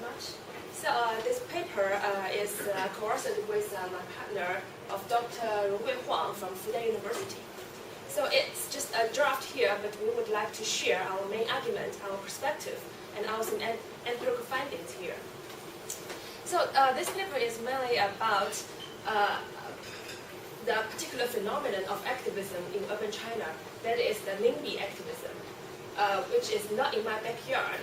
much. So this paper is co-authored with my partner of Dr. Rongui Huang from Fudan University. So it's just a draft here, but we would like to share our main argument, our perspective, and also empirical findings here. So this paper is mainly about the particular phenomenon of activism in urban China, that is the NIMBY activism, which is not in my backyard.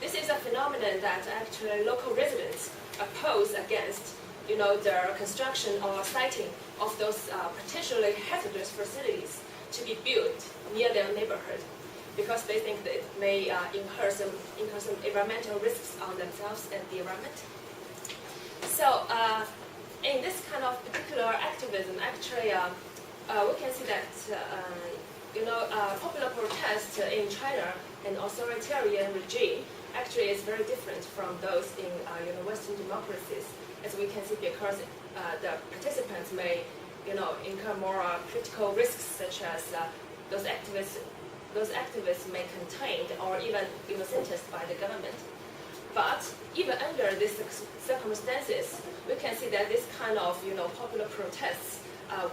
This is a phenomenon that actually local residents oppose against, the construction or siting of those potentially hazardous facilities to be built near their neighborhood, because they think that it may incur some environmental risks on themselves and the environment. So in this kind of particular activism, actually, we can see that popular protest in China and authoritarian regime actually is very different from those in Western democracies, as we can see, because the participants may incur more critical risks, such as those activists may contained or even sentenced by the government. But even under these circumstances, we can see that this kind of popular protests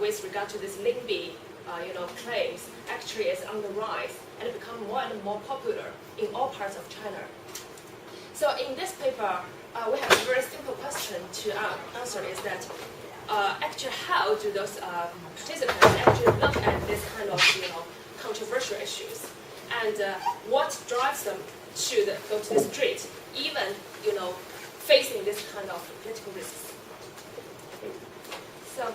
with regard to this NIMBY claims actually is on the rise and become more and more popular in all parts of China. So in this paper, we have a very simple question to answer: is that actually how do those participants actually look at this kind of controversial issues, and what drives them to go to the street, even facing this kind of political risks? So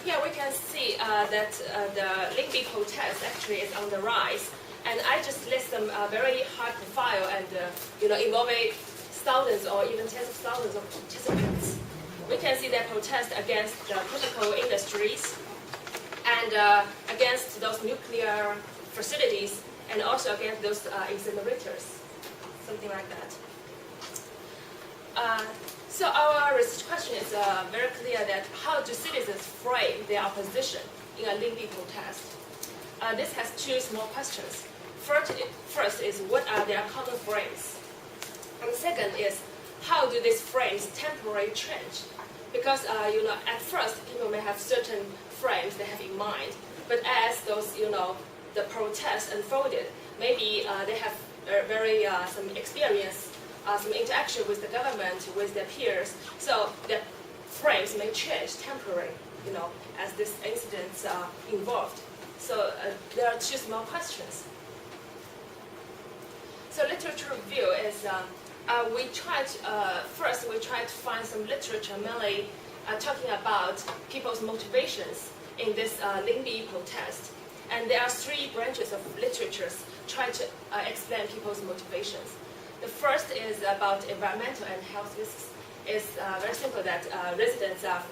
here we can see that the NIMBY protest actually is on the rise, and I just list some very high profile and involving thousands or even tens of thousands of participants. We can see their protest against the critical industries and against those nuclear facilities, and also against those incinerators, something like that. So our research question is very clear that how do citizens frame their opposition in a NIMBY protest? This has two small questions. First is, what are their common frames? And the second is, how do these frames temporarily change? Because at first people may have certain frames they have in mind, but as those the protest unfolded, maybe they have very some experience, some interaction with the government, with their peers, so their frames may change temporarily, as these incidents are involved. So there are two small questions. So literature review is first we try to find some literature mainly talking about people's motivations in this NIMBY protest. And there are three branches of literatures trying to explain people's motivations. The first is about environmental and health risks. It's very simple that residents are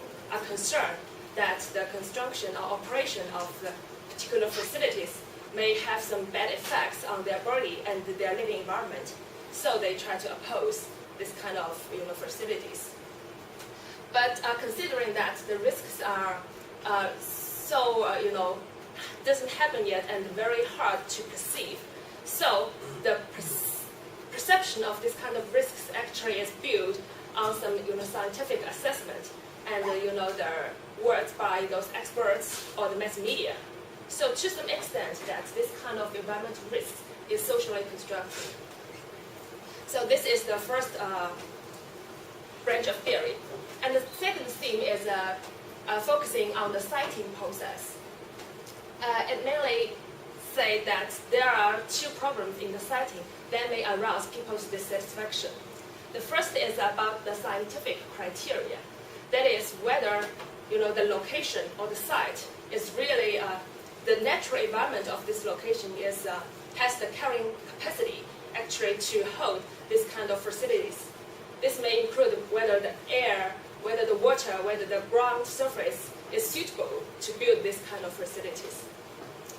concerned that the construction or operation of the particular facilities may have some bad effects on their body and their living environment. So they try to oppose this kind of facilities. But considering that the risks are doesn't happen yet and very hard to perceive, so the perception of this kind of risks actually is built on some scientific assessment and the words by those experts or the mass media. So to some extent that this kind of environmental risk is socially constructed. So this is the first branch of theory. And the second theme is focusing on the siting process. It mainly say that there are two problems in the siting that may arouse people's dissatisfaction. The first is about the scientific criteria. That is whether the location or the site is really the natural environment of this location has the carrying capacity actually to hold this kind of facilities. This may include whether the air, whether the water, whether the ground surface is suitable to build this kind of facilities.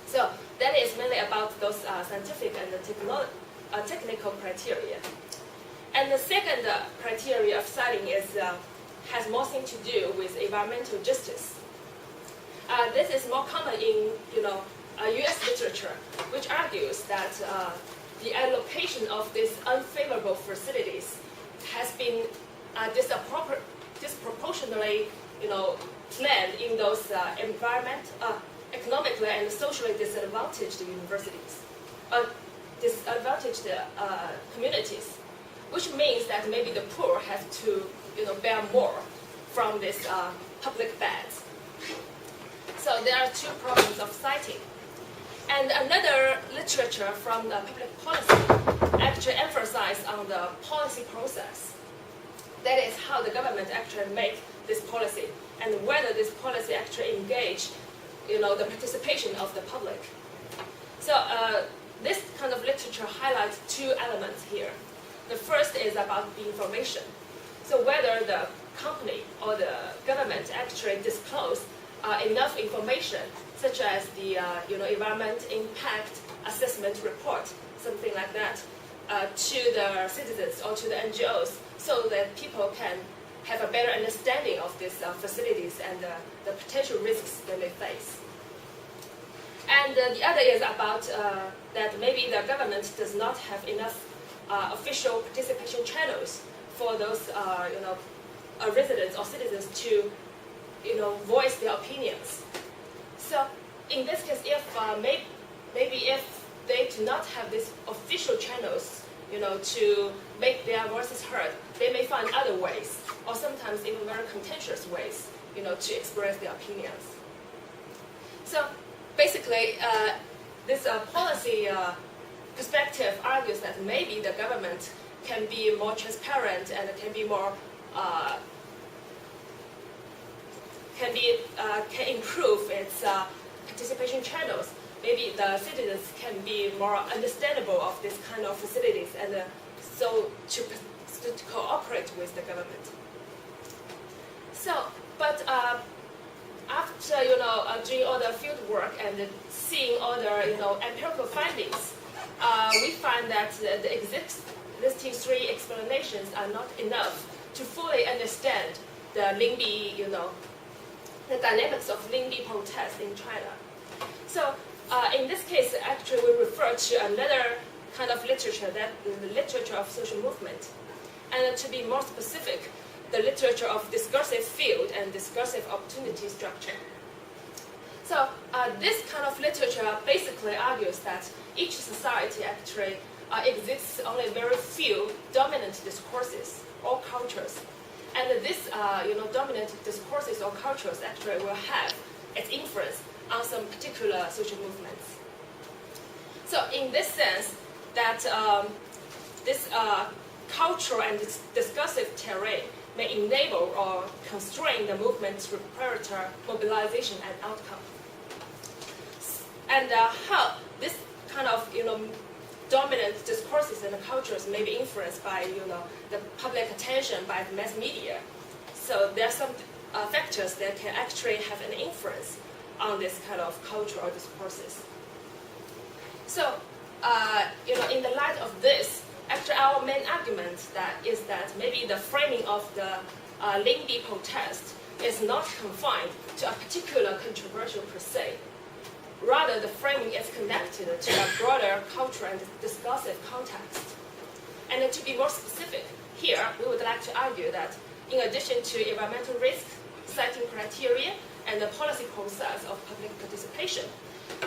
So that is mainly about those scientific and technical criteria. And the second criteria of siting has more thing to do with environmental justice. This is more common in U.S. literature, which argues that the allocation of these unfavorable facilities has been disproportionately, planned in those economically and socially disadvantaged universities, disadvantaged communities, which means that maybe the poor have to, bear more from this public beds. So there are two problems of citing. And another literature from the public policy actually emphasizes on the policy process. That is how the government actually make this policy and whether this policy actually engage, the participation of the public. So this kind of literature highlights two elements here. The first is about the information. So whether the company or the government actually disclose enough information, such as the environment impact assessment report, something like that, to the citizens or to the NGOs, so that people can have a better understanding of these facilities and the potential risks they may face. And the other is about that maybe the government does not have enough official participation channels for those residents or citizens to voice their opinions. So in this case, if maybe if they do not have these official channels, to make their voices heard, they may find other ways, or sometimes even very contentious ways, to express their opinions. So basically, this policy perspective argues that maybe the government can be more transparent and can be more can improve its participation channels. Maybe the citizens can be more understandable of this kind of facilities, and so to cooperate with the government. So, but after doing all the field work and seeing all the empirical findings, we find that the existing three explanations are not enough to fully understand the Lingbi, the dynamics of Lingbi protests in China. So in this case, actually, we refer to another kind of literature, that is the literature of social movement. And to be more specific, the literature of discursive field and discursive opportunity structure. So this kind of literature basically argues that each society actually exists only very few dominant discourses or cultures. And this dominant discourses or cultures actually will have its influence on some particular social movements. So in this sense, that this cultural and discursive terrain may enable or constrain the movement's preparatory mobilization and outcome. And how this kind of dominant discourses and cultures may be influenced by the public attention, by the mass media. So there are some factors that can actually have an influence on this kind of cultural discourses. So in the light of this, actually our main argument is that maybe the framing of the Lingbi protest is not confined to a particular controversial per se. Rather, the framing is connected to a broader cultural and discursive context. And to be more specific, here we would like to argue that in addition to environmental risk, citing criteria, and the policy process of public participation,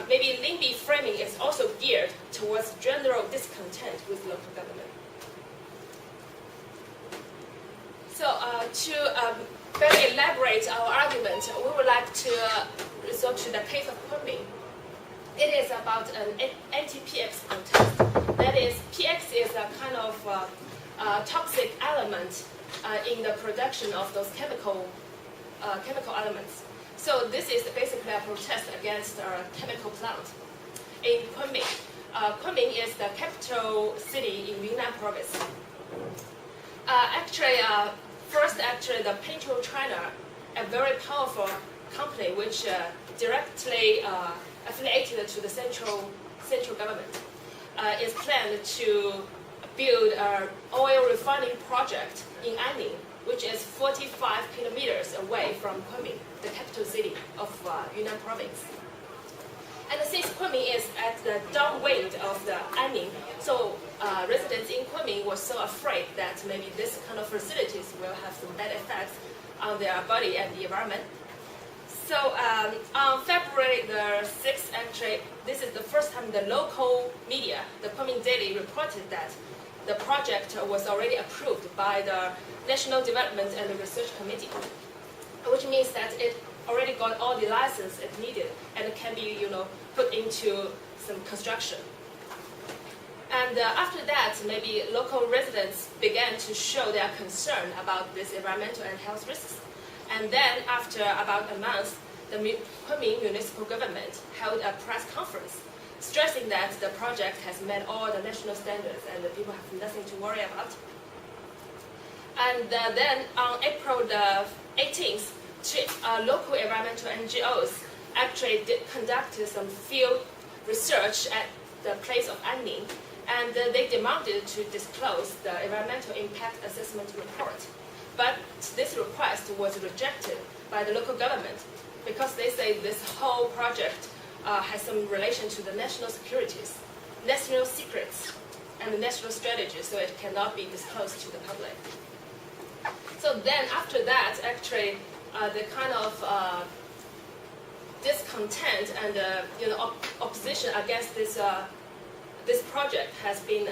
maybe Lingbi framing is also geared towards general discontent with local government. So to better elaborate our argument, we would like to resort to the case of Kunming. It is about an anti-PX protest. That is, PX is a kind of toxic element in the production of those chemical elements. So this is basically a protest against a chemical plant in Kunming. Kunming is the capital city in Yunnan province. First, the Petro China, a very powerful company which directly affiliated to the central government, is planned to build an oil refining project in Anning, which is 45 kilometers away from Kunming, the capital city of Yunnan province. And since Kunming is at the downwind of the Anning, so residents in Kunming were so afraid that maybe this kind of facilities will have some bad effects on their body and the environment. So on February the 6th, actually, this is the first time the local media, the Kunming Daily, reported that the project was already approved by the National Development and Research Committee, which means that it already got all the license it needed and can be, put into some construction. And after that, maybe local residents began to show their concern about this environmental and health risks. And then after about a month, the Kunming municipal government held a press conference stressing that the project has met all the national standards and the people have nothing to worry about. And then on April the 18th, local environmental NGOs actually conducted some field research at the place of Anning, and they demanded to disclose the environmental impact assessment report. But this request was rejected by the local government because they say this whole project has some relation to the national securities, national secrets, and the national strategy, so it cannot be disclosed to the public. So then after that, actually, the kind of discontent and opposition against this project has been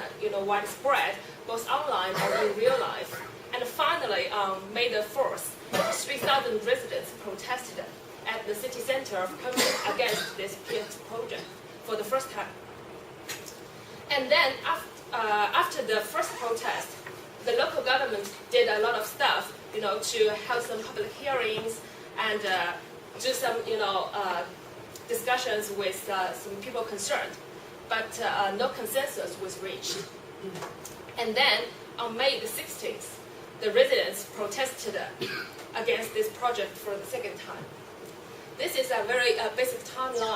widespread, both online and in real life. And finally, on May the 4th, 3,000 residents protested at the city center of Kunming against this project for the first time. And then after the first protest, the local government did a lot of stuff, to hold some public hearings and do some, discussions with some people concerned. But no consensus was reached. And then on May the 16th, the residents protested against this project for the second time. This is a very basic timeline